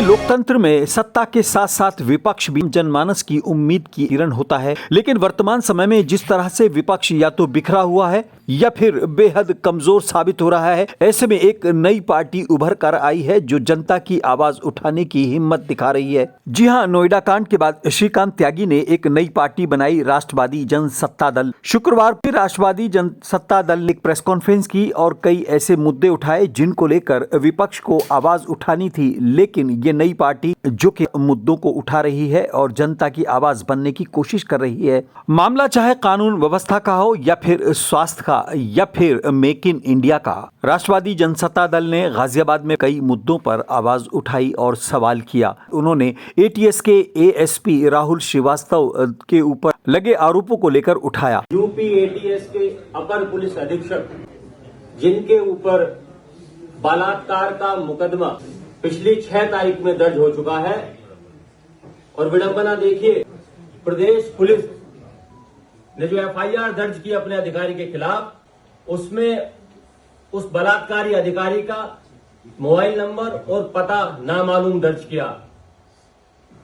लोकतंत्र में सत्ता के साथ साथ विपक्ष भी जनमानस की उम्मीद की किरण होता है, लेकिन वर्तमान समय में जिस तरह से विपक्ष या तो बिखरा हुआ है या फिर बेहद कमजोर साबित हो रहा है, ऐसे में एक नई पार्टी उभर कर आई है जो जनता की आवाज उठाने की हिम्मत दिखा रही है। जी हां, नोएडा कांड के बाद श्रीकांत त्यागी ने एक नई पार्टी बनाई, राष्ट्रवादी जनसत्ता दल। शुक्रवार को राष्ट्रवादी जनसत्ता दल ने एक प्रेस कॉन्फ्रेंस की और कई ऐसे मुद्दे उठाए जिनको लेकर विपक्ष को आवाज उठानी थी, लेकिन ये नई पार्टी जो कि मुद्दों को उठा रही है और जनता की आवाज बनने की कोशिश कर रही है। मामला चाहे कानून व्यवस्था का हो या फिर स्वास्थ्य का या फिर मेक इन इंडिया का, राष्ट्रवादी जनसत्ता दल ने गाजियाबाद में कई मुद्दों पर आवाज उठाई और सवाल किया। उन्होंने एटीएस के एएसपी राहुल श्रीवास्तव के ऊपर लगे आरोपों को लेकर उठाया। यूपी एटीएस के अपर पुलिस अधीक्षक जिनके ऊपर बलात्कार का मुकदमा पिछली 6 तारीख में दर्ज हो चुका है, और विडंबना देखिए, प्रदेश पुलिस ने जो एफआईआर दर्ज की अपने अधिकारी के खिलाफ, उसमें उस बलात्कारी अधिकारी का मोबाइल नंबर और पता नामालूम दर्ज किया।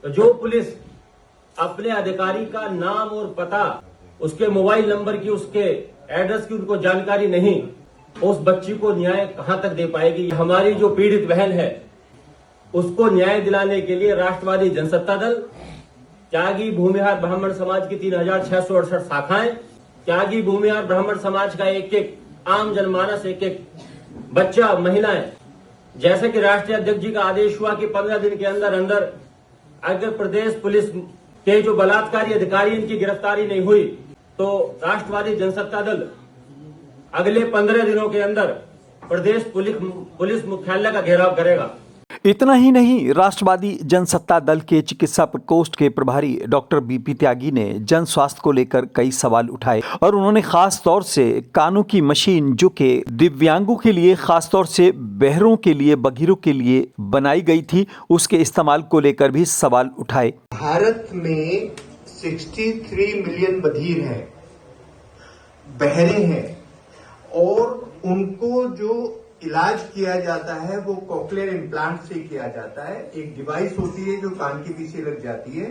तो जो पुलिस अपने अधिकारी का नाम और पता, उसके मोबाइल नंबर की, उसके एड्रेस की उनको जानकारी नहीं, उस बच्ची को न्याय कहां तक दे पाएगी? हमारी जो पीड़ित बहन है उसको न्याय दिलाने के लिए राष्ट्रवादी जनसत्ता दल, त्यागी भूमिहार ब्राह्मण समाज की 3668 शाखाएं, त्यागी भूमिहार ब्राह्मण समाज का एक एक आम जनमानस, एक एक बच्चा, महिलाएं, जैसे कि राष्ट्रीय अध्यक्ष जी का आदेश हुआ कि 15 दिन के अंदर अंदर अगर प्रदेश पुलिस के जो बलात्कारी अधिकारी इनकी गिरफ्तारी नहीं हुई तो राष्ट्रवादी जनसत्ता दल अगले 15 दिनों के अंदर प्रदेश पुलिस मुख्यालय का घेराव करेगा। इतना ही नहीं, राष्ट्रवादी जनसत्ता दल के चिकित्सा प्रकोष्ठ के प्रभारी डॉक्टर बीपी त्यागी ने जन स्वास्थ्य को लेकर कई सवाल उठाए और उन्होंने खास तौर से कानों की मशीन जो कि दिव्यांगों के लिए, खास तौर से बहरों के लिए, बधिरों के लिए बनाई गई थी, उसके इस्तेमाल को लेकर भी सवाल उठाए। भारत में 63 मिलियन बधिर हैं, बहरे हैं, और उनको जो इलाज किया जाता है वो कॉक्लियर इम्प्लांट से किया जाता है। एक डिवाइस होती है जो कान के पीछे लग जाती है।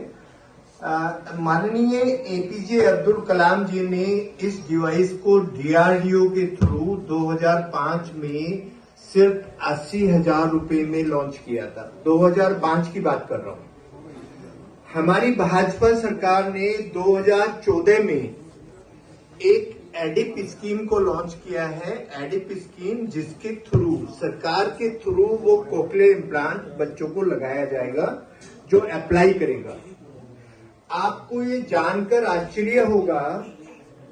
माननीय एपीजे अब्दुल कलाम जी ने इस डिवाइस को डीआरडीओ के थ्रू 2005 में सिर्फ 80,000 रुपए में लॉन्च किया था। 2005 की बात कर रहा हूं। हमारी भाजपा सरकार ने 2014 में एक एडिप स्कीम को लॉन्च किया है। एडिप स्कीम जिसके थ्रू, सरकार के थ्रू, वो कॉक्लियर इम्प्लांट बच्चों को लगाया जाएगा जो अप्लाई करेगा। आपको ये जानकर आश्चर्य होगा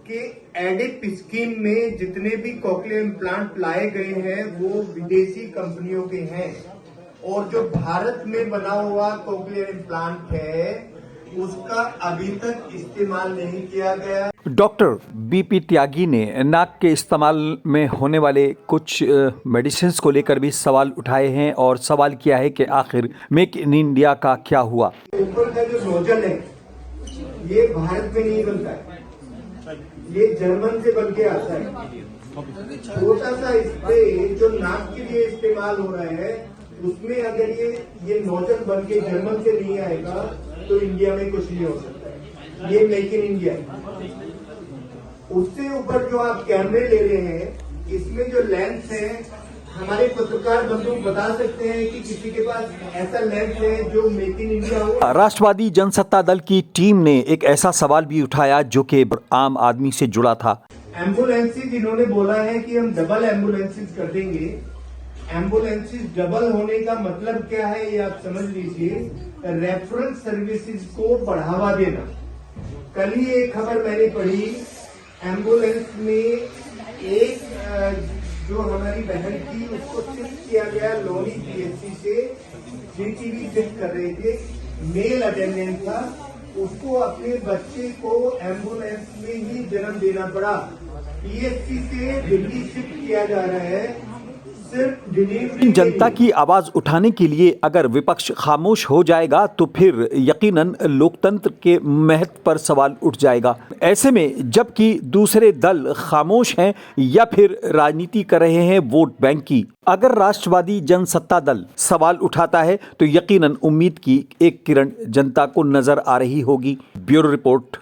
कि एडिप स्कीम में जितने भी कॉक्लियर इम्प्लांट लाए गए हैं वो विदेशी कंपनियों के हैं, और जो भारत में बना हुआ कॉक्लियर इम्प्लांट है उसका अभी तक इस्तेमाल नहीं किया गया। डॉक्टर बीपी त्यागी ने नाक के इस्तेमाल में होने वाले कुछ मेडिसिन को लेकर भी सवाल उठाए हैं और सवाल किया है कि आखिर मेक इन इंडिया का क्या हुआ। ऊपर का जो नोजल है ये भारत में नहीं बनता है, ये जर्मन से बन के आता है। छोटा सा स्प्रे जो नाक के लिए इस्तेमाल हो रहा है, उसमें अगर ये नोजल बन के जर्मन से नहीं आएगा तो इंडिया में कुछ नहीं हो सकता है। ये मेक इन इंडिया। उससे ऊपर जो आप कैमरे ले रहे हैं, इसमें जो लेंस है, हमारे पत्रकार बंधु बता सकते हैं कि किसी के पास ऐसा लेंस है जो मेक इन इंडिया हो? राष्ट्रवादी जनसत्ता दल की टीम ने एक ऐसा सवाल भी उठाया जो कि आम आदमी से जुड़ा था। एम्बुलेंसेज इन्होंने बोला है कि हम डबल एम्बुलेंसेज कर देंगे। एम्बुलेंसेज डबल होने का मतलब क्या है ये आप समझ लीजिए, रेफरेंस सर्विसेज को बढ़ावा देना। कल ही एक खबर मैंने पढ़ी, एम्बुलेंस में एक जो हमारी बहन थी उसको शिफ्ट किया गया लोनी पीएचसी से, जीटीवी शिफ्ट कर रहे थे, मेल अटेंडेंट था, उसको अपने बच्चे को एम्बुलेंस में ही जन्म देना पड़ा। पीएचसी से दिल्ली शिफ्ट किया जा रहा है, सिर्फ डिलीवरी जनता की आवाज उठाने के लिए अगर विपक्ष खामोश हो जाएगा तो फिर यकीनन लोकतंत्र के महत्व पर सवाल उठ जाएगा। ऐसे में जबकि दूसरे दल खामोश हैं या फिर राजनीति कर रहे हैं वोट बैंक की, अगर राष्ट्रवादी जनसत्ता दल सवाल उठाता है तो यकीनन उम्मीद की एक किरण जनता को नजर आ रही होगी। Bureau report.